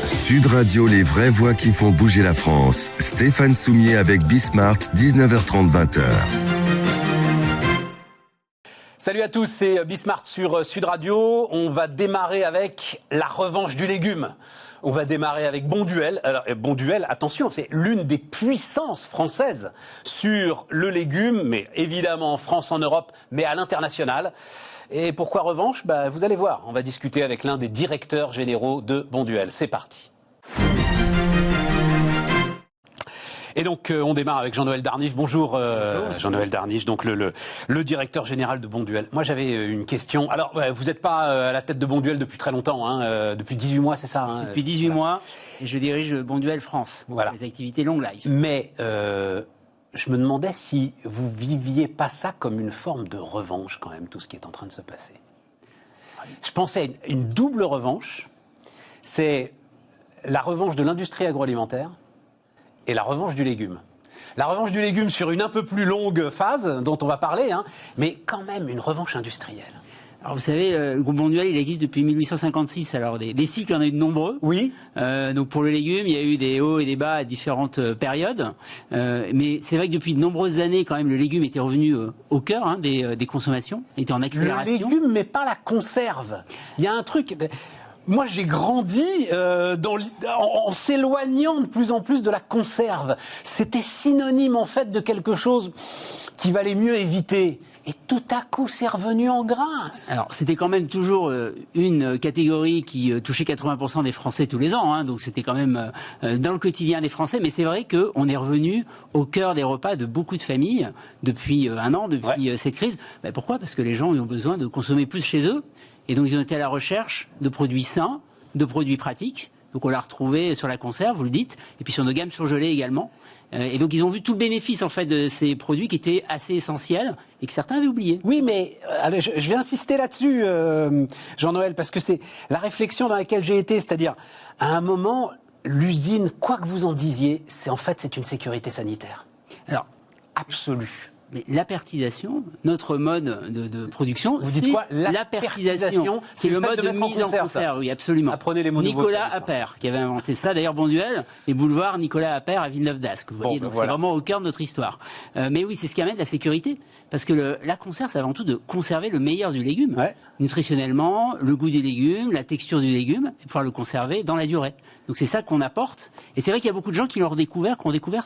Sud Radio, les vraies voix qui font bouger la France. Stéphane Soumier avec Bismart, 19h30, 20h. Salut à tous, c'est Bismart sur Sud Radio. On va démarrer avec la revanche du légume. On va démarrer avec Bonduelle. Alors, Bonduelle, attention, c'est l'une des puissances françaises sur le légume, mais évidemment en France, en Europe, mais à l'international. Et pourquoi revanche ? Vous allez voir, on va discuter avec l'un des directeurs généraux de Bonduelle. C'est parti. Et donc, on démarre avec Jean-Noël Darniche. Bonjour, Jean-Noël Darniche, donc le directeur général de Bonduelle. Moi, j'avais une question. Alors, vous n'êtes pas à la tête de Bonduelle depuis très longtemps, hein, depuis 18 mois, c'est ça, hein, depuis 18 mois, et je dirige Bonduelle France, voilà. Les activités long life. Mais je me demandais si vous viviez pas ça comme une forme de revanche, quand même, tout ce qui est en train de se passer. Je pensais à une double revanche. C'est la revanche de l'industrie agroalimentaire et la revanche du légume. La revanche du légume sur une un peu plus longue phase dont on va parler, hein, mais quand même une revanche industrielle. Alors vous savez, le groupe Bonduelle, il existe depuis 1856. Alors des cycles, il y en a eu de nombreux. Oui. Donc pour le légume, il y a eu des hauts et des bas à différentes périodes. Mais c'est vrai que depuis de nombreuses années, quand même, le légume était revenu au cœur des consommations, était en accélération. Le légume, mais pas la conserve. Il y a un truc... Moi, j'ai grandi en s'éloignant de plus en plus de la conserve. C'était synonyme, en fait, de quelque chose qui valait mieux éviter. Et tout à coup, c'est revenu en grâce. Alors, c'était quand même toujours une catégorie qui touchait 80% des Français tous les ans. Hein, donc, c'était quand même dans le quotidien des Français. Mais c'est vrai qu'on est revenu au cœur des repas de beaucoup de familles depuis un an, depuis cette crise. Pourquoi ? Parce que les gens ont besoin de consommer plus chez eux. Et donc, ils ont été à la recherche de produits sains, de produits pratiques. Donc, on l'a retrouvé sur la conserve, vous le dites, et puis sur nos gammes surgelées également. Et donc, ils ont vu tout le bénéfice, en fait, de ces produits qui étaient assez essentiels et que certains avaient oublié. Oui, mais allez, je vais insister là-dessus, Jean-Noël, parce que c'est la réflexion dans laquelle j'ai été. C'est-à-dire, à un moment, l'usine, quoi que vous en disiez, c'est une sécurité sanitaire. Alors, absolue. Mais l'apertisation, notre mode de production, vous dites quoi ? L'apertisation, c'est le mode de mise en conserve, oui, absolument. Apprenez les mots Nicolas Appert, qui avait inventé ça. D'ailleurs, Bonduelle, les boulevards Nicolas Appert à Villeneuve-d'Ascq. Vous voyez, donc voilà. C'est vraiment au cœur de notre histoire. Mais oui, c'est ce qui amène la sécurité. Parce que la conserve, c'est avant tout de conserver le meilleur du légume. Ouais. Nutritionnellement, le goût du légume, la texture du légume, et pouvoir le conserver dans la durée. Donc c'est ça qu'on apporte. Et c'est vrai qu'il y a beaucoup de gens qui ont découvert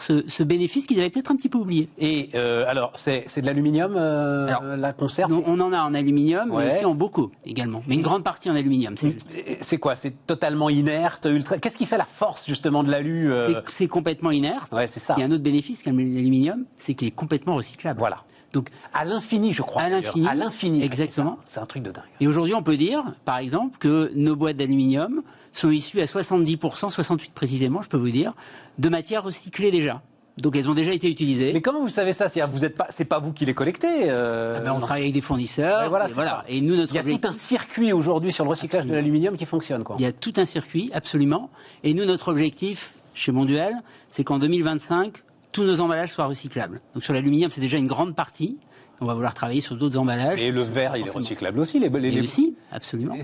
ce bénéfice qu'ils avaient peut-être un petit peu oublié. Et alors, c'est de l'aluminium, la conserve ? On en a en aluminium, mais aussi en bocaux également. Mais une grande partie en aluminium, c'est juste. C'est quoi ? C'est totalement inerte, ultra... Qu'est-ce qui fait la force, justement, de l'alu C'est complètement inerte. Ouais, c'est ça. Il y a un autre bénéfice qu'un aluminium, c'est qu'il est complètement recyclable. Voilà. Donc, à l'infini, je crois. À l'infini. À l'infini. Exactement. C'est un truc de dingue. Et aujourd'hui, on peut dire, par exemple, que nos boîtes d'aluminium sont issues à 70%, 68 précisément, je peux vous dire, de matières recyclées déjà. Donc elles ont déjà été utilisées. Mais comment vous savez ça ? C'est pas vous qui les collectez on travaille avec des fournisseurs. Voilà. Et nous, il y a tout un circuit aujourd'hui sur le recyclage de l'aluminium qui fonctionne, quoi. Il y a tout un circuit, absolument. Et nous, notre objectif chez Bonduelle, c'est qu'en 2025, tous nos emballages soient recyclables. Donc sur l'aluminium, c'est déjà une grande partie. On va vouloir travailler sur d'autres emballages. Et le verre, il est recyclable aussi. Aussi, absolument.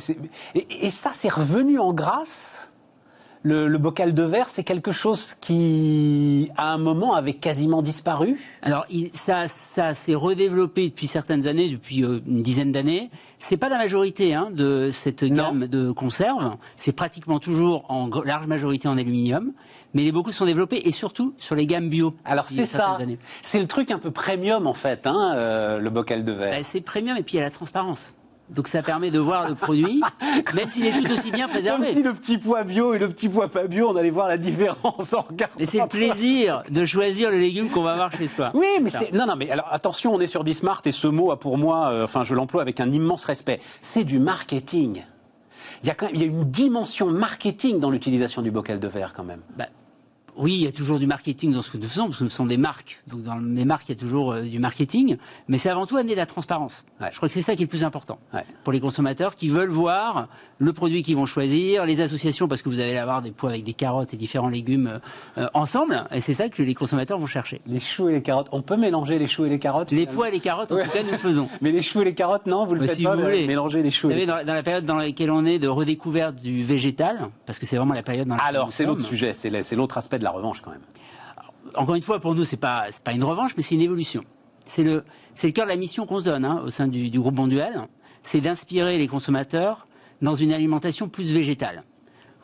Et ça, c'est revenu en grâce. Le bocal de verre, c'est quelque chose qui, à un moment, avait quasiment disparu. Alors, ça s'est redéveloppé depuis certaines années, depuis une dizaine d'années. C'est pas la majorité de cette gamme de conserves. C'est pratiquement toujours en large majorité en aluminium. Mais beaucoup sont développés, et surtout sur les gammes bio. Alors c'est ça, c'est le truc un peu premium en fait, le bocal de verre. C'est premium, et puis il y a la transparence. Donc ça permet de voir le produit, même s'il est tout aussi bien préservé. Comme si le petit pois bio et le petit pois pas bio, on allait voir la différence en regardant. Mais c'est le plaisir de choisir le légume qu'on va avoir chez soi. Oui, mais non, mais alors attention, on est sur Bismart et ce mot a pour moi, je l'emploie avec un immense respect. C'est du marketing. Il y a une dimension marketing dans l'utilisation du bocal de verre quand même. Oui, il y a toujours du marketing dans ce que nous faisons, parce que nous sommes des marques. Donc dans les marques, il y a toujours du marketing. Mais c'est avant tout amener de la transparence. Ouais. Je crois que c'est ça qui est le plus important Ouais. pour les consommateurs qui veulent voir le produit qu'ils vont choisir, les associations, parce que vous allez avoir des pots avec des carottes et différents légumes ensemble. Et c'est ça que les consommateurs vont chercher. Les choux et les carottes. On peut mélanger les choux et les carottes? Les pois et les carottes, en tout cas, nous le faisons. Mais les choux et les carottes, non, vous le faites Si pas, vous voulez. mélanger les choux. Vous savez, dans la période dans laquelle on est de redécouverte du végétal, parce que c'est vraiment la période dans laquelle Alors, nous c'est l'autre sommes. sujet, c'est l'autre aspect de la revanche quand même. Encore une fois, pour nous, c'est pas une revanche, mais c'est une évolution. C'est le cœur de la mission qu'on se donne au sein du groupe Bonduelle, c'est d'inspirer les consommateurs dans une alimentation plus végétale,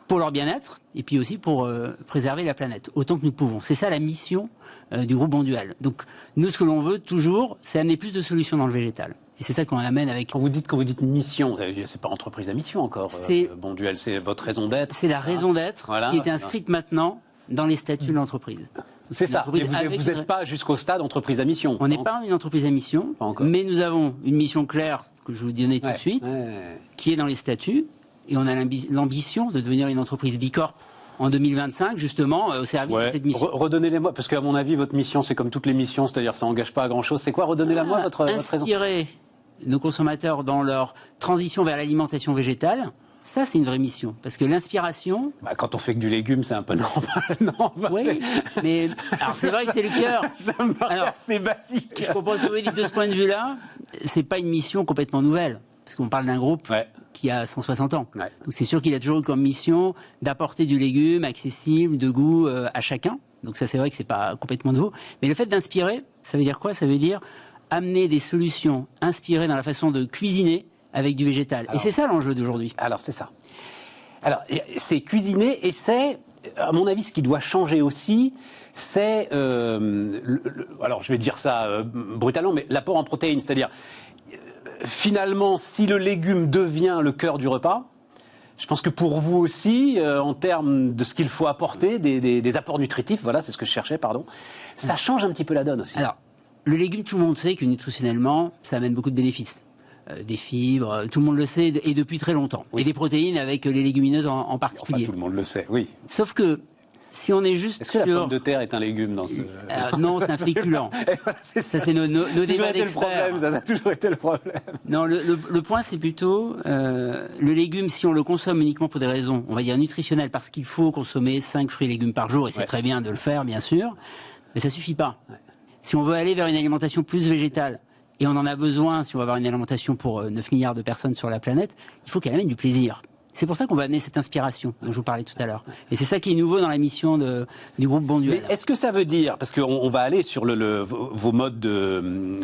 pour leur bien-être et puis aussi pour préserver la planète, autant que nous pouvons. C'est ça la mission du groupe Bonduelle. Donc nous, ce que l'on veut toujours, c'est amener plus de solutions dans le végétal. Et c'est ça qu'on amène avec... Quand vous dites mission, c'est pas entreprise à mission encore, Bonduelle, c'est votre raison d'être. C'est la raison d'être qui est c'est inscrite maintenant dans les statuts de l'entreprise. C'est ça, mais vous n'êtes pas jusqu'au stade entreprise à mission. On n'est pas une entreprise à mission, mais nous avons une mission claire, que je vais vous donner tout de suite, qui est dans les statuts, et on a l'ambition de devenir une entreprise bicorp en 2025, justement, au service de cette mission. Redonnez-les-moi, parce qu'à mon avis, votre mission, c'est comme toutes les missions, c'est-à-dire ça n'engage pas à grand-chose. C'est quoi? Redonnez-la-moi, votre raison. Inspirer nos consommateurs dans leur transition vers l'alimentation végétale. Ça, c'est une vraie mission. Parce que l'inspiration... quand on fait que du légume, c'est un peu normal, non? Oui, mais alors, c'est vrai que c'est le cœur. Ça me paraît assez basique. Je comprends ce que vous dites de ce point de vue-là. C'est pas une mission complètement nouvelle. Parce qu'on parle d'un groupe qui a 160 ans. Ouais. Donc c'est sûr qu'il a toujours eu comme mission d'apporter du légume accessible, de goût à chacun. Donc ça, c'est vrai que c'est pas complètement nouveau. Mais le fait d'inspirer, ça veut dire quoi? Ça veut dire amener des solutions inspirées dans la façon de cuisiner avec du végétal. Et c'est ça l'enjeu d'aujourd'hui. Alors, c'est ça. Alors, c'est cuisiner et c'est, à mon avis, ce qui doit changer aussi, c'est, alors je vais dire ça brutalement, mais l'apport en protéines. C'est-à-dire, finalement, si le légume devient le cœur du repas, je pense que pour vous aussi, en termes de ce qu'il faut apporter, des apports nutritifs, voilà, c'est ce que je cherchais, pardon, ça change un petit peu la donne aussi. Alors, le légume, tout le monde sait que nutritionnellement, ça amène beaucoup de bénéfices. Des fibres, tout le monde le sait, et depuis très longtemps. Oui. Et des protéines avec les légumineuses en particulier. Enfin, tout le monde le sait, oui. Sauf que, si on est juste Est-ce que la pomme de terre est un légume dans ce... non, c'est un féculent. Ça, c'est nos débats d'experts. Ça a toujours été le problème. Non, le point, c'est plutôt le légume, si on le consomme uniquement pour des raisons, on va dire nutritionnelles, parce qu'il faut consommer 5 fruits et légumes par jour, et c'est très bien de le faire, bien sûr, mais ça suffit pas. Si on veut aller vers une alimentation plus végétale, et on en a besoin, si on va avoir une alimentation pour 9 milliards de personnes sur la planète, il faut qu'elle amène du plaisir. C'est pour ça qu'on va amener cette inspiration dont je vous parlais tout à l'heure. Et c'est ça qui est nouveau dans la mission du groupe Bonduelle. Mais est-ce que ça veut dire, parce qu'on va aller sur vos modes de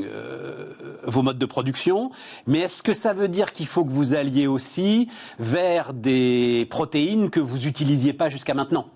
production, mais est-ce que ça veut dire qu'il faut que vous alliez aussi vers des protéines que vous n'utilisiez pas jusqu'à maintenant ?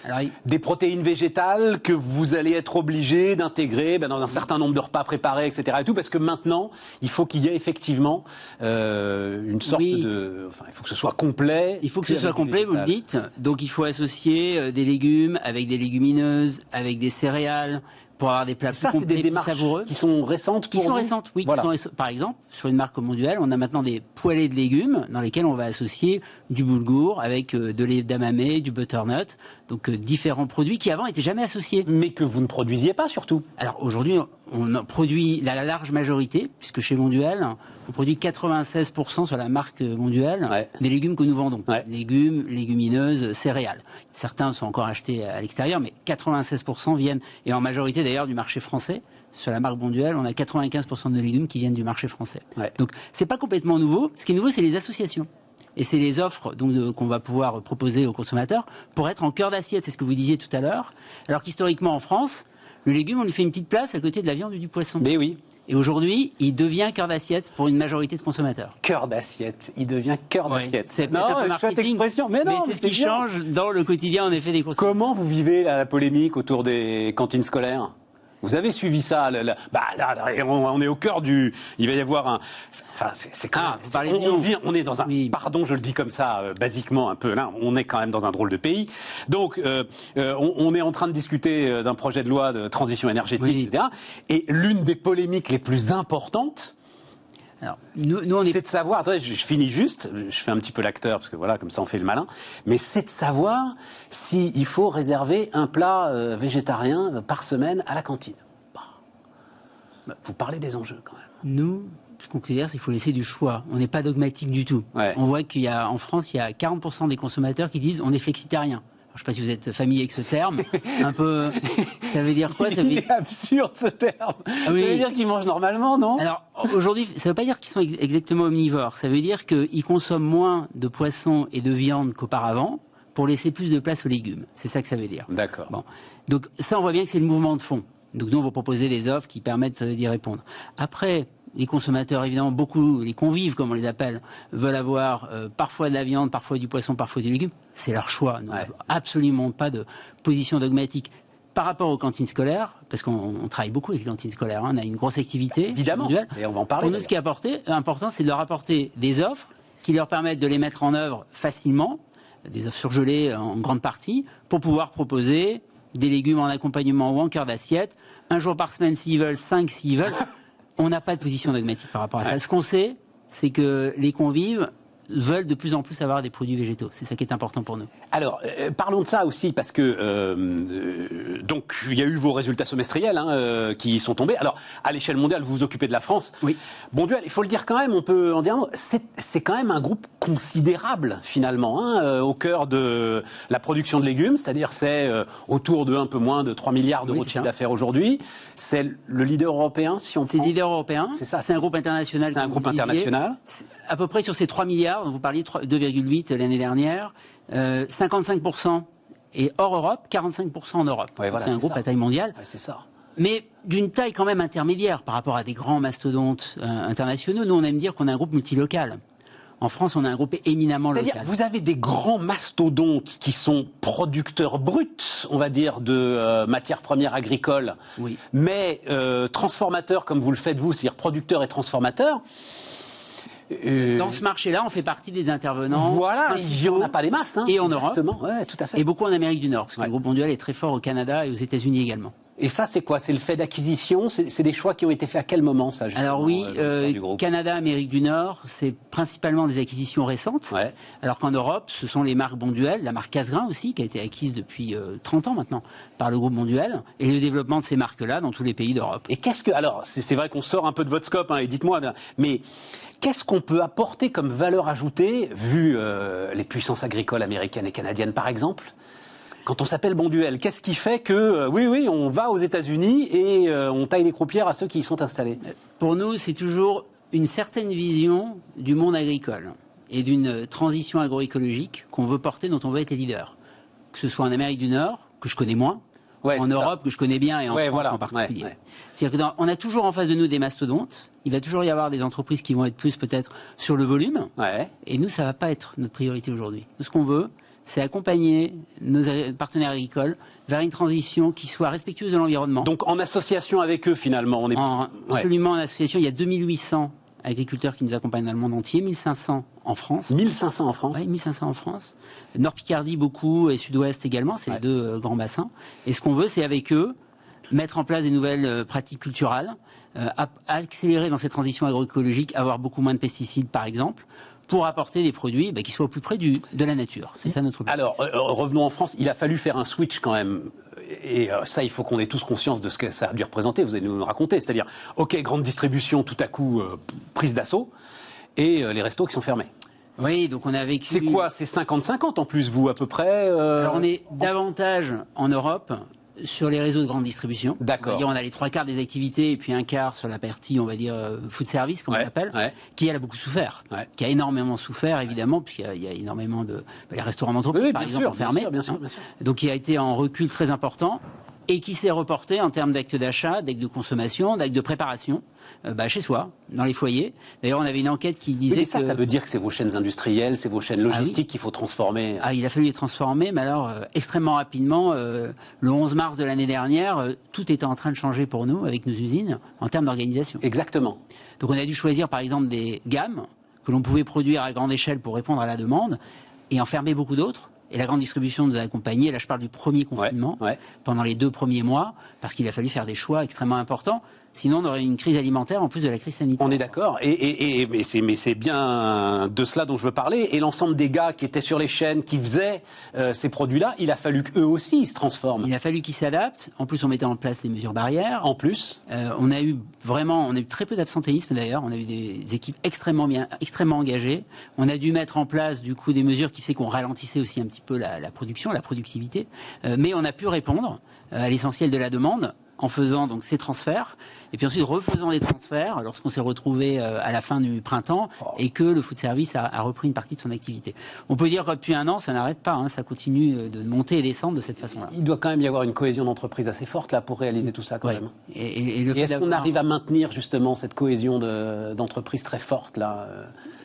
Alors, des protéines végétales que vous allez être obligé d'intégrer dans un certain nombre de repas préparés, etc. Et tout, parce que maintenant, il faut qu'il y ait effectivement une sorte de... Enfin, il faut que ce soit complet. Il faut que ce soit complet, vous le dites. Donc il faut associer des légumes avec des légumineuses, avec des céréales, pour avoir des plats plus complets, c'est des démarches plus savoureux. Qui sont récentes pour vous. Oui. Voilà. Par exemple, sur une marque comme Bonduelle, on a maintenant des poêlés de légumes dans lesquels on va associer du boulgour avec de lait d'amamé, du butternut, donc différents produits qui avant n'étaient jamais associés. Mais que vous ne produisiez pas surtout. Alors aujourd'hui, on en produit la large majorité, puisque chez Bonduelle, on produit 96% sur la marque Bonduelle des légumes que nous vendons. Légumes, légumineuses, céréales. Certains sont encore achetés à l'extérieur, mais 96% viennent, et en majorité d'ailleurs du marché français. Sur la marque Bonduelle, on a 95% de légumes qui viennent du marché français. Donc c'est pas complètement nouveau. Ce qui est nouveau, c'est les associations. Et c'est les offres qu'on va pouvoir proposer aux consommateurs pour être en cœur d'assiette. C'est ce que vous disiez tout à l'heure. Alors qu'historiquement en France, le légume, on lui fait une petite place à côté de la viande ou du poisson. Mais oui. Et aujourd'hui, il devient cœur d'assiette pour une majorité de consommateurs. Cœur d'assiette, il devient cœur d'assiette. C'est peut-être un peu marketing, expression, mais c'est ce qui change dans le quotidien en effet des consommateurs. Comment vous vivez la polémique autour des cantines scolaires ? Vous avez suivi ça là, on est au cœur du... Il va y avoir un... Enfin, c'est quand même... On est dans un... Oui. Pardon, je le dis comme ça, basiquement un peu. Là, on est quand même dans un drôle de pays. Donc, on est en train de discuter d'un projet de loi de transition énergétique, etc. Et l'une des polémiques les plus importantes... Alors, nous, on C'est de savoir, attendez, je finis juste, je fais un petit peu l'acteur, parce que voilà, comme ça on fait le malin, mais c'est de savoir s'il faut réserver un plat végétarien par semaine à la cantine. Vous parlez des enjeux quand même. Nous, ce qu'on considère, c'est qu'il faut laisser du choix. On n'est pas dogmatique du tout. Ouais. On voit qu'en France, il y a 40% des consommateurs qui disent on est flexitarien. Je ne sais pas si vous êtes familier avec ce terme. Un peu, ça veut dire quoi? Il est absurde ce terme. Oui. Ça veut dire qu'ils mangent normalement, non? Alors aujourd'hui, ça ne veut pas dire qu'ils sont exactement omnivores. Ça veut dire qu'ils consomment moins de poissons et de viande qu'auparavant pour laisser plus de place aux légumes. C'est ça que ça veut dire. D'accord. Bon. Donc ça, on voit bien que c'est le mouvement de fond. Donc nous, on va proposer des offres qui permettent d'y répondre. Après, les consommateurs, évidemment, beaucoup, les convives, comme on les appelle, veulent avoir parfois de la viande, parfois du poisson, parfois du légume. C'est leur choix. Nous n'avons absolument pas de position dogmatique. Par rapport aux cantines scolaires, parce qu'on travaille beaucoup avec les cantines scolaires, hein, on a une grosse activité. Évidemment, et on va en parler. Pour nous, ce qui est important, c'est de leur apporter des offres qui leur permettent de les mettre en œuvre facilement, des offres surgelées en grande partie, pour pouvoir proposer des légumes en accompagnement ou en cœur d'assiette, un jour par semaine s'ils veulent, 5 s'ils veulent. On n'a pas de position dogmatique par rapport à ça. Ce qu'on sait, c'est que les convives veulent de plus en plus avoir des produits végétaux. C'est ça qui est important pour nous. Alors, parlons de ça aussi, parce que donc il y a eu vos résultats semestriels qui sont tombés. Alors, à l'échelle mondiale, vous vous occupez de la France. Oui. Bonduelle, il faut le dire quand même, on peut en dire un mot, c'est quand même un groupe considérable, finalement, au cœur de la production de légumes, c'est-à-dire c'est autour de un peu moins de 3 milliards d'euros de chiffre d'affaires aujourd'hui. C'est le leader européen, si on prend... C'est le leader européen. C'est ça. C'est un groupe international. C'est un groupe international. À peu près sur ces 3 milliards, vous parliez 2,8 l'année dernière, 55% est hors Europe, 45% en Europe. Ouais, voilà, c'est un groupe à taille mondiale. Ouais, c'est ça. Mais d'une taille quand même intermédiaire par rapport à des grands mastodontes internationaux. Nous, on aime dire qu'on a un groupe multilocal. En France, on a un groupe éminemment local. C'est-à-dire, vous avez des grands mastodontes qui sont producteurs bruts, on va dire, de matières premières agricoles, oui. Mais transformateurs comme vous le faites vous, c'est-à-dire producteurs et transformateurs. Dans ce marché-là, on fait partie des intervenants. Voilà, il n'y en a pas des masses. Et en Europe. Ouais, tout à fait. Et beaucoup en Amérique du Nord, parce que le groupe mondial est très fort au Canada et aux États-Unis également. Et ça, c'est quoi? C'est le fait d'acquisition? C'est des choix qui ont été faits à quel moment, ça? Alors oui, Canada, Amérique du Nord, c'est principalement des acquisitions récentes. Ouais. Alors qu'en Europe, ce sont les marques Bonduelle, la marque Casgrain aussi, qui a été acquise depuis 30 ans maintenant par le groupe Bonduelle, et le développement de ces marques-là dans tous les pays d'Europe. Et qu'est-ce que... Alors, c'est vrai qu'on sort un peu de votre scope, et dites-moi, mais qu'est-ce qu'on peut apporter comme valeur ajoutée, vu les puissances agricoles américaines et canadiennes, par exemple? Quand on s'appelle Bonduelle, qu'est-ce qui fait que, oui, on va aux États-Unis et on taille les croupières à ceux qui y sont installés? Pour nous, c'est toujours une certaine vision du monde agricole et d'une transition agroécologique qu'on veut porter, dont on veut être les leaders. Que ce soit en Amérique du Nord, que je connais moins, en Europe, que je connais bien, et en France en particulier. C'est-à-dire qu'on a toujours en face de nous des mastodontes. Il va toujours y avoir des entreprises qui vont être plus peut-être sur le volume. Et nous, ça ne va pas être notre priorité aujourd'hui. Ce qu'on veut, c'est accompagner nos partenaires agricoles vers une transition qui soit respectueuse de l'environnement. Donc en association avec eux, finalement, on est... Absolument en association. Il y a 2800 agriculteurs qui nous accompagnent dans le monde entier, 1500 en France. 1500 en France? Oui, 1500 en France. Nord-Picardie beaucoup et Sud-Ouest également, c'est les deux grands bassins. Et ce qu'on veut, c'est avec eux mettre en place des nouvelles pratiques culturales, accélérer dans cette transition agroécologique, avoir beaucoup moins de pesticides par exemple, pour apporter des produits qui soient au plus près de la nature. C'est ça notre but. Alors, revenons en France. Il a fallu faire un switch quand même. Et ça, il faut qu'on ait tous conscience de ce que ça a dû représenter. Vous allez nous raconter. C'est-à-dire, OK, grande distribution, tout à coup, prise d'assaut. Et les restos qui sont fermés. Oui, donc on a vécu... C'est quoi? C'est 50-50 en plus, vous, à peu près Alors, on est davantage en Europe sur les réseaux de grande distribution. D'accord. On a les 3/4 des activités et puis un quart sur la partie, on va dire, food service, comme on l'appelle, qui elle a beaucoup souffert, qui a énormément souffert, évidemment, puisqu'il y a énormément de... les restaurants d'entreprise, par exemple, ont fermé. Bien sûr. Donc, il a été en recul très important et qui s'est reporté en termes d'actes d'achat, d'actes de consommation, d'actes de préparation, chez soi, dans les foyers. D'ailleurs, on avait une enquête qui disait mais ça veut dire que c'est vos chaînes industrielles, c'est vos chaînes logistiques qu'il faut transformer. Il a fallu les transformer, mais alors extrêmement rapidement. Le 11 mars de l'année dernière, tout était en train de changer pour nous, avec nos usines, en termes d'organisation. Exactement. Donc on a dû choisir, par exemple, des gammes que l'on pouvait produire à grande échelle pour répondre à la demande, et en fermer beaucoup d'autres. Et la grande distribution nous a accompagnés. Là, je parle du premier confinement, pendant les 2 premiers mois, parce qu'il a fallu faire des choix extrêmement importants. Sinon, on aurait une crise alimentaire en plus de la crise sanitaire. On est d'accord. Mais c'est bien de cela dont je veux parler. Et l'ensemble des gars qui étaient sur les chaînes, qui faisaient ces produits-là, il a fallu qu'eux aussi ils se transforment. Il a fallu qu'ils s'adaptent. En plus, on mettait en place des mesures barrières. En plus, on a eu très peu d'absentéisme d'ailleurs. On a eu des équipes extrêmement engagées. On a dû mettre en place du coup des mesures qui faisaient qu'on ralentissait aussi un petit peu la production, la productivité. Mais on a pu répondre à l'essentiel de la demande en faisant donc ces transferts, et puis ensuite refaisant des transferts lorsqu'on s'est retrouvé à la fin du printemps et que le food service a repris une partie de son activité. On peut dire que depuis un an, ça n'arrête pas, hein, ça continue de monter et descendre de cette façon-là. Il doit quand même y avoir une cohésion d'entreprise assez forte là pour réaliser tout ça quand même. Et est-ce qu'on arrive à maintenir justement cette cohésion d'entreprise très forte là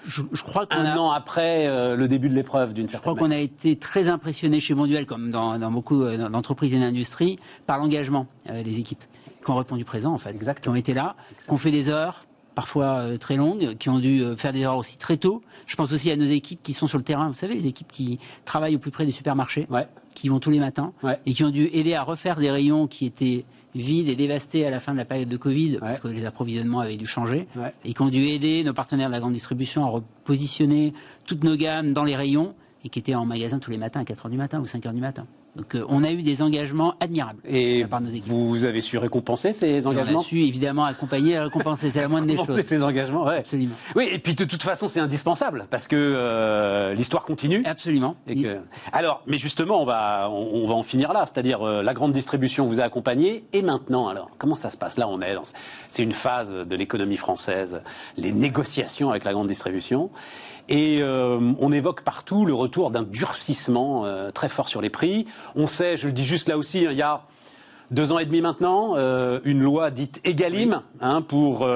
je crois qu'on un an après le début de l'épreuve d'une certaine manière. Je crois qu'on a été très impressionné chez Bonduelle, comme dans beaucoup d'entreprises et d'industries, par l'engagement des équipes qui ont répondu présent en fait, qui ont été là, qui ont fait des heures parfois très longues, qui ont dû faire des heures aussi très tôt. Je pense aussi à nos équipes qui sont sur le terrain, vous savez, les équipes qui travaillent au plus près des supermarchés, qui vont tous les matins et qui ont dû aider à refaire des rayons qui étaient vides et dévastés à la fin de la période de Covid, parce que les approvisionnements avaient dû changer, et qui ont dû aider nos partenaires de la grande distribution à repositionner toutes nos gammes dans les rayons, et qui étaient en magasin tous les matins à 4h du matin ou 5h du matin. Donc on a eu des engagements admirables de la part de nos équipes. Vous avez su récompenser ces engagements ? On a su évidemment accompagner et récompenser, c'est la moindre des choses. Ces engagements, Absolument. Oui, et puis de toute façon c'est indispensable, parce que l'histoire continue. Absolument. Alors, mais justement, on va en finir là, c'est-à-dire la grande distribution vous a accompagné, et maintenant alors, comment ça se passe ? Là c'est une phase de l'économie française, les négociations avec la grande distribution. Et on évoque partout le retour d'un durcissement très fort sur les prix. On sait, je le dis juste là aussi, il y a 2 ans et demi maintenant, une loi dite Egalim, pour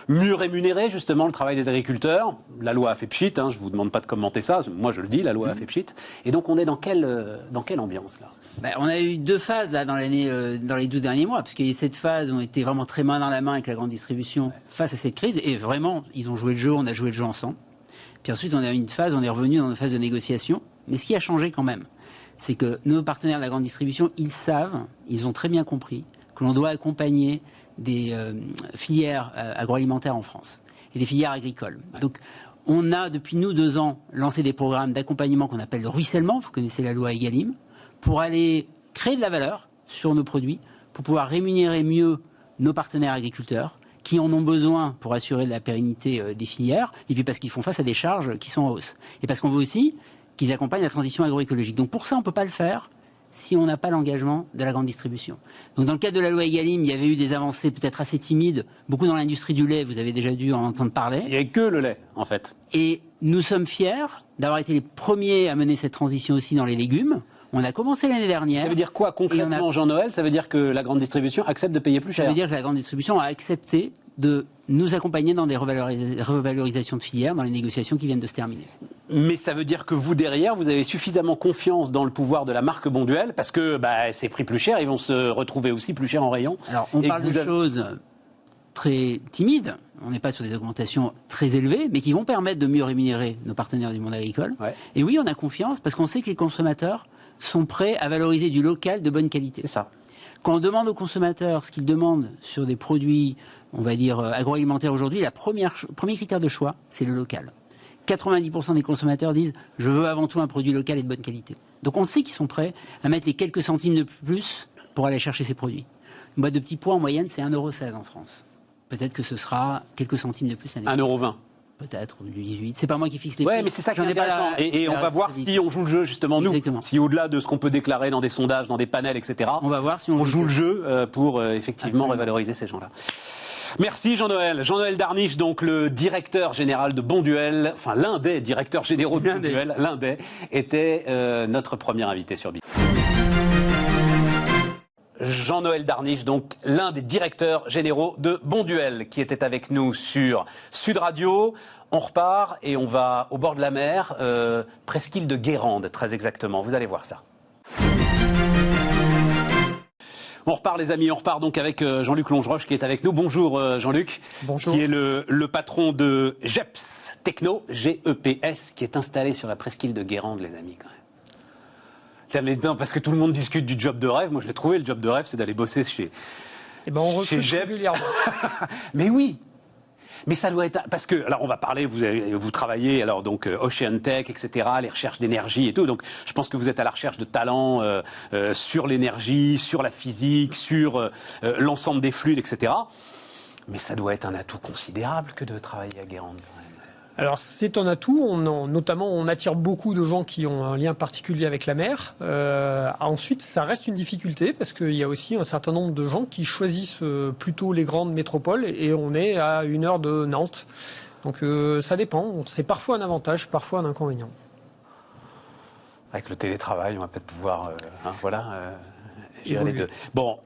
mieux rémunérer justement le travail des agriculteurs. La loi a fait pchit, je ne vous demande pas de commenter ça, moi je le dis, la loi a fait pchit. Et donc on est dans quelle ambiance là ? On a eu 2 phases là, dans les 12 derniers mois, parce qu'il y a eu cette phase où on était vraiment très main dans la main avec la grande distribution face à cette crise, et vraiment, ils ont joué le jeu, on a joué le jeu ensemble. Puis ensuite, on a eu une phase, on est revenu dans une phase de négociation. Mais ce qui a changé quand même, c'est que nos partenaires de la grande distribution, ils ont très bien compris que l'on doit accompagner des filières agroalimentaires en France et des filières agricoles. Donc, on a depuis 2 ans lancé des programmes d'accompagnement qu'on appelle le ruissellement, vous connaissez la loi Egalim, pour aller créer de la valeur sur nos produits, pour pouvoir rémunérer mieux nos partenaires agriculteurs, qui en ont besoin pour assurer la pérennité des filières, et puis parce qu'ils font face à des charges qui sont en hausse. Et parce qu'on veut aussi qu'ils accompagnent la transition agroécologique. Donc pour ça, on ne peut pas le faire si on n'a pas l'engagement de la grande distribution. Donc dans le cadre de la loi Egalim, il y avait eu des avancées peut-être assez timides, beaucoup dans l'industrie du lait, vous avez déjà dû en entendre parler. Il n'y avait que le lait, en fait. Et nous sommes fiers d'avoir été les premiers à mener cette transition aussi dans les légumes. On a commencé l'année dernière. Ça veut dire quoi concrètement, Jean-Noël ? Ça veut dire que la grande distribution accepte de payer plus cher ? Ça veut dire que la grande distribution a accepté de nous accompagner dans des revalorisations de filières, dans les négociations qui viennent de se terminer. Mais ça veut dire que vous, derrière, vous avez suffisamment confiance dans le pouvoir de la marque Bonduelle, parce que c'est pris plus cher, ils vont se retrouver aussi plus cher en rayon. Alors, on parle de choses très timides, on n'est pas sur des augmentations très élevées, mais qui vont permettre de mieux rémunérer nos partenaires du monde agricole. Et oui, on a confiance, parce qu'on sait que les consommateurs sont prêts à valoriser du local de bonne qualité. C'est ça. Quand on demande aux consommateurs ce qu'ils demandent sur des produits, on va dire, agroalimentaires aujourd'hui, le premier critère de choix, c'est le local. 90% des consommateurs disent « je veux avant tout un produit local et de bonne qualité ». Donc on sait qu'ils sont prêts à mettre les quelques centimes de plus pour aller chercher ces produits. Une boîte de petits pois, en moyenne, c'est 1,16 € en France. Peut-être que ce sera quelques centimes de plus l'année prochaine. 1,20 €. Peut-être, du 18. C'est pas moi qui fixe les prix. Ouais, mais c'est ça qui est intéressant. Et on va voir si on joue le jeu, justement, nous. Exactement. Si au-delà de ce qu'on peut déclarer dans des sondages, dans des panels, etc., on va voir si on joue le jeu pour effectivement revaloriser ces gens-là. Merci Jean-Noël. Jean-Noël Darniche, donc le directeur général de Bonduelle, enfin l'un des directeurs généraux de Bonduelle, était notre premier invité sur BIT. Jean-Noël Darniche, donc l'un des directeurs généraux de Bonduelle, qui était avec nous sur Sud Radio. On repart et on va au bord de la mer, presqu'île de Guérande, très exactement. Vous allez voir ça. On repart les amis, on repart donc avec Jean-Luc Longeroche qui est avec nous. Bonjour Jean-Luc. Bonjour. Qui est le patron de GEPS Techno, GEPS, qui est installé sur la presqu'île de Guérande, les amis, quand même. Parce que tout le monde discute du job de rêve. Moi, je l'ai trouvé, le job de rêve, c'est d'aller bosser chez Eh ben, on recrute Chez régulièrement. Mais oui. Mais ça doit être parce que alors on va parler. Vous travaillez alors donc Ocean Tech, etc. Les recherches d'énergie et tout. Donc je pense que vous êtes à la recherche de talents sur l'énergie, sur la physique, sur l'ensemble des fluides, etc. Mais ça doit être un atout considérable que de travailler à Guérande. Alors c'est un atout, notamment on attire beaucoup de gens qui ont un lien particulier avec la mer. Ensuite ça reste une difficulté parce qu'il y a aussi un certain nombre de gens qui choisissent plutôt les grandes métropoles et on est à 1 heure de Nantes. Donc ça dépend, c'est parfois un avantage, parfois un inconvénient. Avec le télétravail on va peut-être pouvoir gérer les deux. Bon.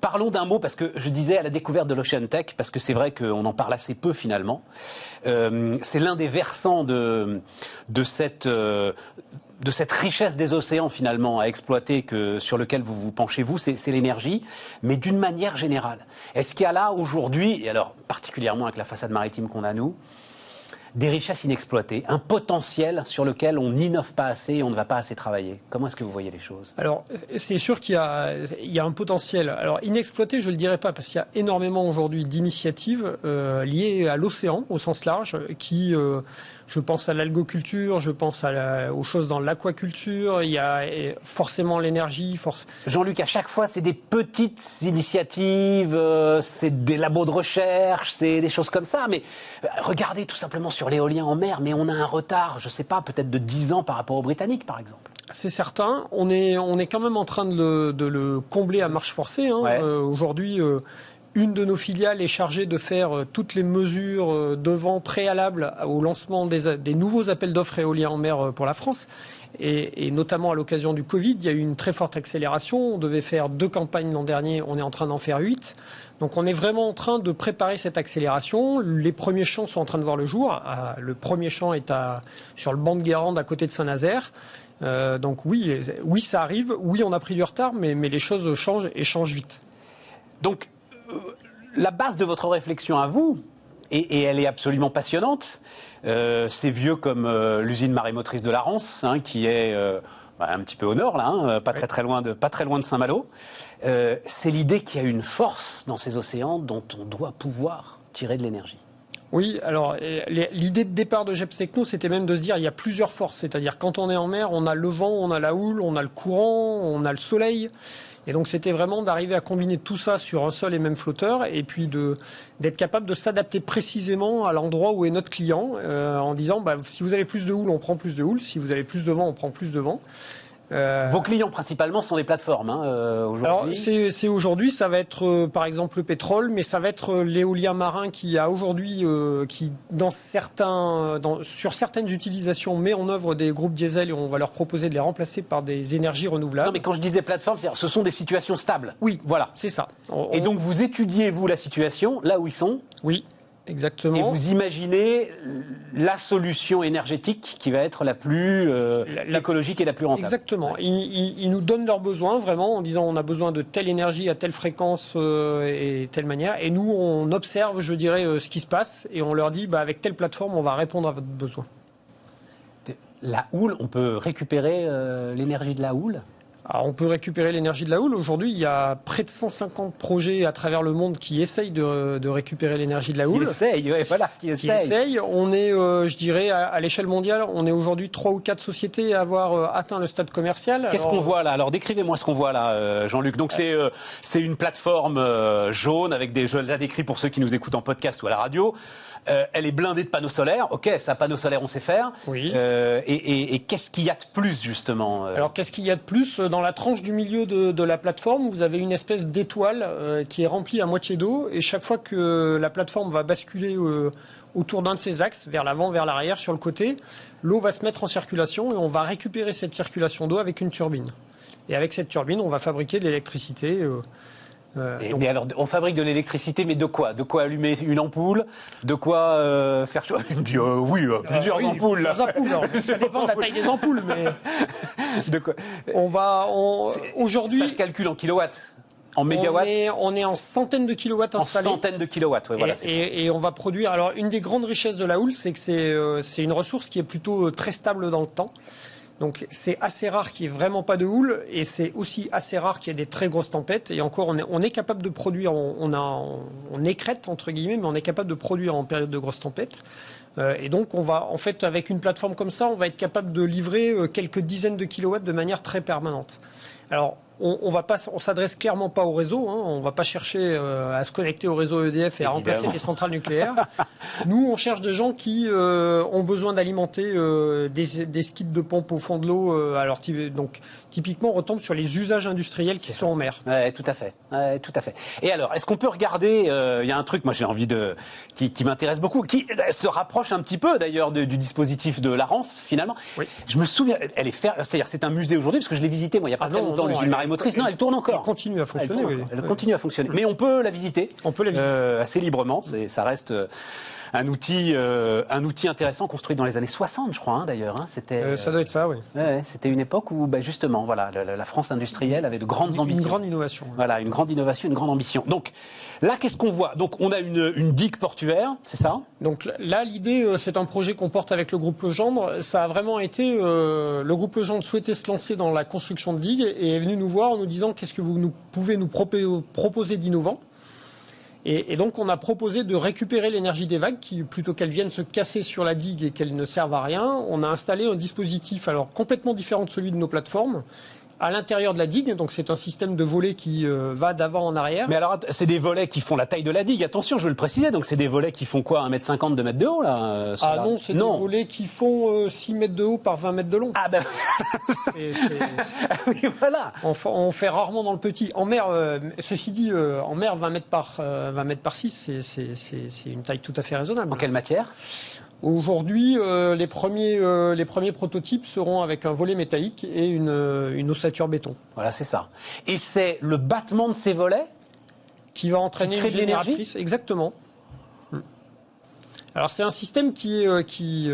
Parlons d'un mot, parce que je disais à la découverte de l'Ocean Tech, parce que c'est vrai qu'on en parle assez peu finalement. C'est l'un des versants de cette richesse des océans finalement à exploiter sur lequel vous vous penchez vous, c'est l'énergie, mais d'une manière générale. Est-ce qu'il y a là aujourd'hui, et alors particulièrement avec la façade maritime qu'on a nous, des richesses inexploitées, un potentiel sur lequel on n'innove pas assez et on ne va pas assez travailler? Comment est-ce que vous voyez les choses? Alors, c'est sûr qu'il y a un potentiel. Alors, inexploité, je ne le dirais pas, parce qu'il y a énormément aujourd'hui d'initiatives liées à l'océan, au sens large, qui, je pense à l'algoculture, je pense aux choses dans l'aquaculture, il y a forcément l'énergie. Jean-Luc, à chaque fois, c'est des petites initiatives, c'est des labos de recherche, c'est des choses comme ça, mais regardez tout simplement sur l'éolien en mer, mais on a un retard, je ne sais pas, peut-être de 10 ans par rapport aux Britanniques, par exemple. C'est certain. On est quand même en train de le combler à marche forcée. Hein. Ouais. Aujourd'hui, une de nos filiales est chargée de faire toutes les mesures de vent préalables au lancement des nouveaux appels d'offres éoliens en mer pour la France. Et notamment à l'occasion du Covid, il y a eu une très forte accélération. On devait faire 2 campagnes l'an dernier, on est en train d'en faire 8. Donc on est vraiment en train de préparer cette accélération. Les premiers champs sont en train de voir le jour. Le premier champ est sur le banc de Guérande à côté de Saint-Nazaire. Donc oui, ça arrive. Oui, on a pris du retard, mais les choses changent et changent vite. Donc la base de votre réflexion à vous, et elle est absolument passionnante, c'est vieux comme l'usine marémotrice de la Rance, hein, qui est un petit peu au nord, là, hein, pas très loin de Saint-Malo. C'est l'idée qu'il y a une force dans ces océans dont on doit pouvoir tirer de l'énergie. Oui, alors l'idée de départ de GEPS Techno, c'était même de se dire il y a plusieurs forces. C'est-à-dire quand on est en mer, on a le vent, on a la houle, on a le courant, on a le soleil. Et donc c'était vraiment d'arriver à combiner tout ça sur un seul et même flotteur et puis d'être capable de s'adapter précisément à l'endroit où est notre client en disant si vous avez plus de houle, on prend plus de houle. Si vous avez plus de vent, on prend plus de vent. Vos clients principalement sont les plateformes aujourd'hui. Alors c'est aujourd'hui, ça va être par exemple le pétrole, mais ça va être l'éolien marin qui a aujourd'hui, qui sur certaines utilisations met en œuvre des groupes diesel et on va leur proposer de les remplacer par des énergies renouvelables. Non mais quand je disais plateforme, c'est-à-dire ce sont des situations stables. Oui, voilà, c'est ça. Et donc vous étudiez vous la situation là où ils sont. Oui. Exactement. Et vous imaginez la solution énergétique qui va être la plus écologique et la plus rentable. Exactement. Ils nous donnent leurs besoins vraiment en disant on a besoin de telle énergie à telle fréquence et telle manière. Et nous, on observe, je dirais, ce qui se passe et on leur dit avec telle plateforme, on va répondre à votre besoin. La houle, on peut récupérer l'énergie de la houle ? Alors, on peut récupérer l'énergie de la houle. Aujourd'hui, il y a près de 150 projets à travers le monde qui essayent de récupérer l'énergie de la houle. Qui essayent. On est, je dirais, à l'échelle mondiale, on est aujourd'hui 3 ou 4 sociétés à avoir atteint le stade commercial. Qu'est-ce qu'on voit là? Alors décrivez-moi ce qu'on voit là, Jean-Luc. Donc c'est une plateforme jaune avec je la décris pour ceux qui nous écoutent en podcast ou à la radio. Elle est blindée de panneaux solaires. Ok, ça, panneaux solaires, on sait faire. Oui. Et qu'est-ce qu'il y a de plus, justement Alors, qu'est-ce qu'il y a de plus? Dans la tranche du milieu de la plateforme, vous avez une espèce d'étoile qui est remplie à moitié d'eau. Et chaque fois que la plateforme va basculer autour d'un de ses axes, vers l'avant, vers l'arrière, sur le côté, l'eau va se mettre en circulation et on va récupérer cette circulation d'eau avec une turbine. Et avec cette turbine, on va fabriquer de l'électricité. Mais alors, on fabrique de l'électricité, mais de quoi? De quoi allumer une ampoule? De quoi faire chaud? Il me dit plusieurs ampoules. Plusieurs ampoules. Alors, ça dépend de la taille des ampoules, mais de quoi? Aujourd'hui, ça se calcule en kilowatts, en mégawatts. On est en centaines de kilowatts installés. En centaines de kilowatts, ouais, voilà. Et on va produire. Alors, une des grandes richesses de la houle, c'est que c'est une ressource qui est plutôt très stable dans le temps. Donc c'est assez rare qu'il n'y ait vraiment pas de houle et c'est aussi assez rare qu'il y ait des très grosses tempêtes. Et encore, on est capable de produire, on écrète entre guillemets, mais on est capable de produire en période de grosses tempêtes. Et donc on va, en fait, avec une plateforme comme ça, on va être capable de livrer quelques dizaines de kilowatts de manière très permanente. Alors, on s'adresse clairement pas au réseau. Hein, on va pas chercher à se connecter au réseau EDF et à remplacer les centrales nucléaires. Nous, on cherche des gens qui ont besoin d'alimenter des skis de pompe au fond de l'eau. Donc, typiquement, on retombe sur les usages industriels qui sont en mer. Ouais, tout à fait. Ouais, tout à fait. Et alors, est-ce qu'on peut regarder il y a un truc, moi, j'ai envie qui m'intéresse beaucoup, qui se rapproche un petit peu d'ailleurs du dispositif de l'Arance, finalement. Oui. Je me souviens, c'est-à-dire, c'est un musée aujourd'hui, parce que je l'ai visité, moi, il y a pas très longtemps, l'usine marémotrice. Non, elle tourne encore. Elle continue à fonctionner. Elle continue à fonctionner. Mais on peut la visiter. On peut la visiter. Assez librement. Ça reste un outil intéressant construit dans les années 60, je crois, hein, d'ailleurs. Hein. C'était, ça doit être ça, oui. Ouais, c'était une époque où, justement, voilà, la France industrielle avait de grandes ambitions. Une grande innovation. Voilà, une grande innovation, une grande ambition. Donc, là, qu'est-ce qu'on voit? Donc, on a une digue portuaire, c'est ça? Donc là, l'idée, c'est un projet qu'on porte avec le groupe Legendre. Ça a vraiment été, le groupe Legendre souhaitait se lancer dans la construction de digues et est venu nous voir en nous disant qu'est-ce que vous pouvez nous proposer d'innovant. Et donc, on a proposé de récupérer l'énergie des vagues, plutôt qu'elles viennent se casser sur la digue et qu'elles ne servent à rien. On a installé un dispositif alors complètement différent de celui de nos plateformes, à l'intérieur de la digue. Donc, c'est un système de volets qui va d'avant en arrière. Mais alors, c'est des volets qui font la taille de la digue. Attention, je veux le préciser. Donc, c'est des volets qui font quoi, 1,50 m, 2 mètres de haut, là non, c'est des volets qui font 6 mètres de haut par 20 mètres de long. Ah ben... oui, voilà. On fait rarement dans le petit. En mer, ceci dit, en mer, 20 mètres par 6, c'est une taille tout à fait raisonnable. En quelle matière ? Aujourd'hui, les premiers prototypes seront avec un volet métallique et une ossature béton. Voilà, c'est ça. Et c'est le battement de ces volets qui va entraîner une génératrice. Exactement. Alors c'est un système il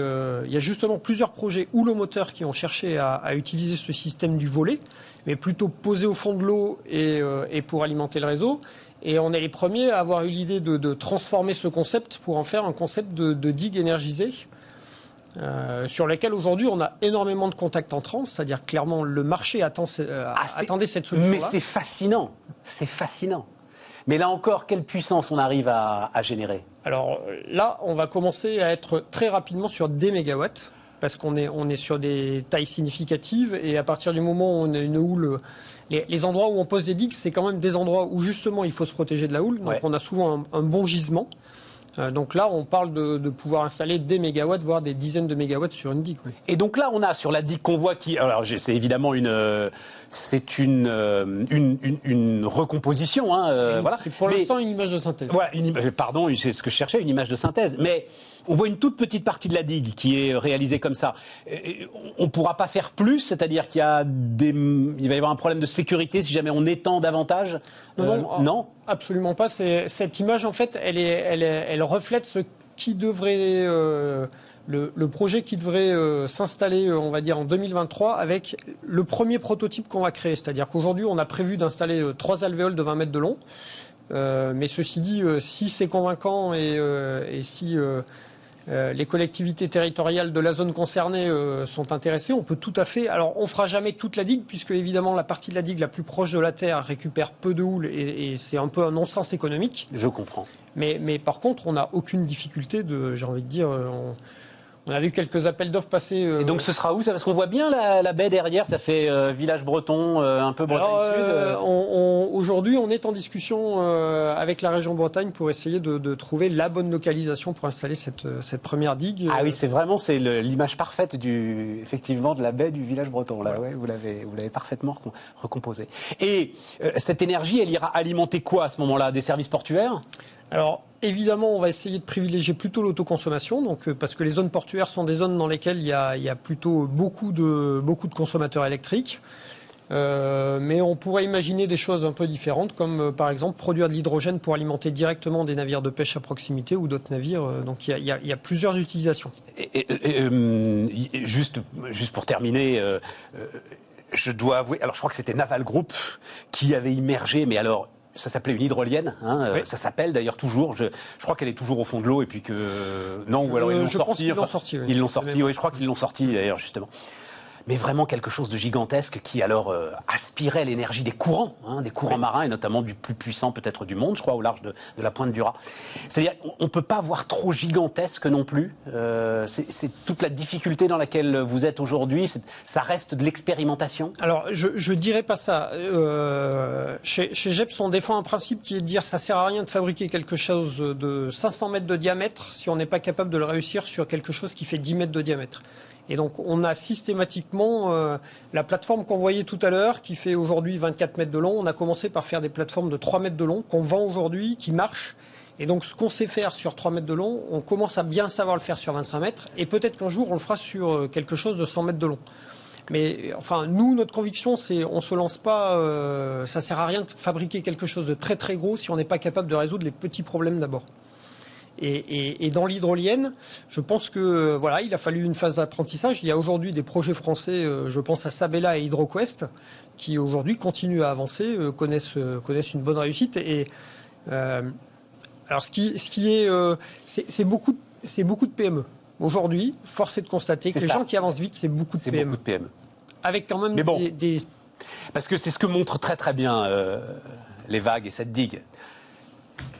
y a justement plusieurs projets houlomoteurs qui ont cherché à utiliser ce système du volet, mais plutôt posé au fond de l'eau et pour alimenter le réseau. Et on est les premiers à avoir eu l'idée de transformer ce concept pour en faire un concept de digue énergisée, sur lequel aujourd'hui on a énormément de contacts entrants, c'est-à-dire clairement le marché attendait cette solution-là. Mais c'est fascinant, Mais là encore, quelle puissance on arrive à générer? Alors là, on va commencer à être très rapidement sur des mégawatts, parce qu'on est sur des tailles significatives, et à partir du moment où on a une houle, les endroits où on pose des digues, c'est quand même des endroits où justement il faut se protéger de la houle, donc on a souvent un bon gisement. Donc là, on parle de pouvoir installer des mégawatts, voire des dizaines de mégawatts sur une digue. Oui. Et donc là, on a sur la digue qu'on voit alors c'est évidemment une recomposition. Hein, voilà. C'est pour l'instant une image de synthèse. Voilà, pardon, c'est ce que je cherchais, une image de synthèse. Mais on voit une toute petite partie de la digue qui est réalisée comme ça. On ne pourra pas faire plus, c'est-à-dire qu'il va y avoir un problème de sécurité si jamais on étend davantage. Non, absolument pas. Cette image, en fait, elle reflète ce qui devrait, le projet qui devrait s'installer, on va dire, en 2023 avec le premier prototype qu'on va créer. C'est-à-dire qu'aujourd'hui, on a prévu d'installer 3 alvéoles de 20 mètres de long. Mais ceci dit, si c'est convaincant et si les collectivités territoriales de la zone concernée sont intéressées, on peut tout à fait... Alors, on fera jamais toute la digue, puisque évidemment, la partie de la digue la plus proche de la terre récupère peu de houle et c'est un peu un non-sens économique. Je comprends. Mais par contre, on n'a aucune difficulté j'ai envie de dire... On a vu quelques appels d'offres passer. Et donc ce sera où ça? Parce qu'on voit bien la baie derrière, ça fait village breton, un peu Bretagne Sud. Aujourd'hui, on est en discussion avec la région Bretagne pour essayer de trouver la bonne localisation pour installer cette première digue. Ah oui, c'est l'image parfaite effectivement de la baie du village breton. Là, ouais, vous l'avez parfaitement recomposé. Et cette énergie, elle ira alimenter quoi à ce moment-là? Des services portuaires? Alors, évidemment, on va essayer de privilégier plutôt l'autoconsommation, donc parce que les zones portuaires sont des zones dans lesquelles il y a plutôt beaucoup de consommateurs électriques. Mais on pourrait imaginer des choses un peu différentes, comme par exemple produire de l'hydrogène pour alimenter directement des navires de pêche à proximité ou d'autres navires. Donc il y a plusieurs utilisations. Juste pour terminer, je dois avouer, alors je crois que c'était Naval Group qui avait immergé, mais alors... Ça s'appelait une hydrolienne, oui. Ça s'appelle d'ailleurs toujours. Je crois qu'elle est toujours au fond de l'eau et puis que non, ou alors ils l'ont sorti. Ils l'ont sorti. Oui. Ils l'ont sorti. Oui, je crois qu'ils l'ont sorti d'ailleurs justement. mais vraiment quelque chose de gigantesque qui alors aspirait l'énergie des courants marins, et notamment du plus puissant peut-être du monde, je crois, au large de la pointe du Raz. C'est-à-dire, on ne peut pas voir trop gigantesque non plus. C'est toute la difficulté dans laquelle vous êtes aujourd'hui. Ça reste de l'expérimentation. Alors, je dirais pas ça. Chez GEPS, on défend un principe qui est de dire ça sert à rien de fabriquer quelque chose de 500 mètres de diamètre si on n'est pas capable de le réussir sur quelque chose qui fait 10 mètres de diamètre. Et donc, on a systématiquement la plateforme qu'on voyait tout à l'heure, qui fait aujourd'hui 24 mètres de long. On a commencé par faire des plateformes de 3 mètres de long qu'on vend aujourd'hui, qui marchent. Et donc, ce qu'on sait faire sur 3 mètres de long, on commence à bien savoir le faire sur 25 mètres. Et peut-être qu'un jour, on le fera sur quelque chose de 100 mètres de long. Mais enfin, nous, notre conviction, c'est on se lance pas. Ça sert à rien de fabriquer quelque chose de très très gros si on n'est pas capable de résoudre les petits problèmes d'abord. Et dans l'hydrolienne, je pense que voilà, il a fallu une phase d'apprentissage. Il y a aujourd'hui des projets français, je pense à Sabella et HydroQuest, qui aujourd'hui continuent à avancer, connaissent une bonne réussite. Et alors, c'est beaucoup de PME. Aujourd'hui, force est de constater que les gens qui avancent vite, c'est beaucoup de PME. Beaucoup de PME. Avec quand même des... Parce que c'est ce que montrent très très bien les vagues et cette digue.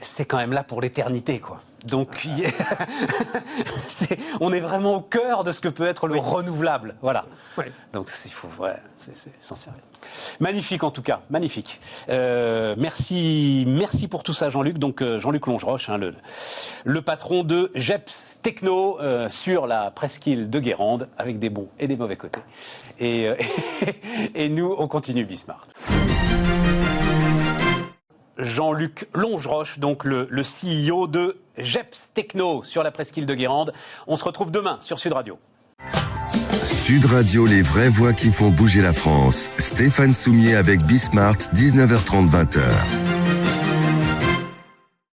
C'est quand même là pour l'éternité, quoi. Donc, on est vraiment au cœur de ce que peut être le renouvelable. Voilà. Ouais. Donc, il faut, c'est s'en servir. Magnifique, en tout cas. Magnifique. Merci pour tout ça, Jean-Luc. Donc, Jean-Luc Longeroche, le patron de GEPS Techno sur la presqu'île de Guérande, avec des bons et des mauvais côtés. Et nous, on continue Bismart. Jean-Luc Longeroche, donc le CEO de GEPS Techno sur la presqu'île de Guérande. On se retrouve demain sur Sud Radio. Sud Radio, les vraies voix qui font bouger la France. Stéphane Soumier avec Bismart, 19h30, 20h.